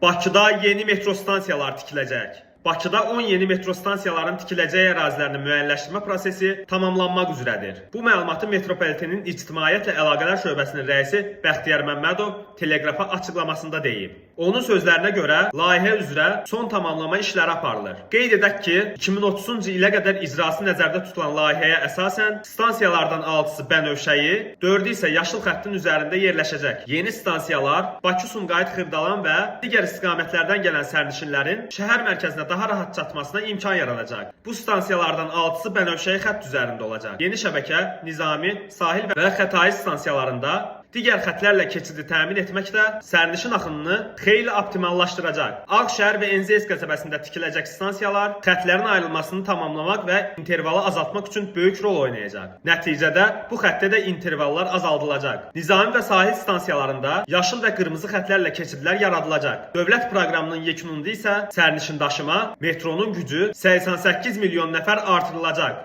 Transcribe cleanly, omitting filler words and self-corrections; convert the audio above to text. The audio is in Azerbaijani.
Bakıda yeni metro stansiyaları tikiləcək. Bakıda 10 yeni metro stansiyaların tikiləcəyi ərazilərinin müəyyənləşdirmə prosesi tamamlanmaq üzrədir. Bu məlumatı Metropolitenin İctimaiyyətlə Əlaqələr Şöbəsinin rəisi Bəxtiyar Məmmədov teleqrafa açıqlamasında deyib. Onun sözlərinə görə layihə üzrə son tamamlama işləri aparılır. Qeyd edək ki, 2030-cu ilə qədər icrası nəzərdə tutulan layihəyə əsasən stansiyalardan 6-sı Bənövşəyi, 4-ü isə yaşıl xəttin üzərində yerləşəcək. Yeni stansiyalar Bakı-Sumqayıt, Xırdalan və digər istiqamətlərdən gələn sərnişinlərin şəhər mərkəzinə daha rahat çatmasına imkan yaradacaq. Bu stansiyalardan 6-sı Bənövşəyi xətt üzərində olacaq. Yeni şəbəkə Nizami, Sahil və Xətai stansiyalarında digər xətlərlə keçidi təmin etməklə sərnişin axınını xeyli optimallaşdıracaq. Ağşəhər və NZS qəsəbəsində tikiləcək stansiyalar xətlərin ayrılmasını tamamlamaq və intervalı azaltmaq üçün böyük rol oynayacaq. Nəticədə bu xəttdə də intervallar azaldılacaq. Nizami və Sahil stansiyalarında yaşıl və qırmızı xətlərlə keçidlər yaradılacaq. Dövlət proqramının yekununda isə sərnişin daşıma metronun gücü 88 milyon nəfər artırılacaq.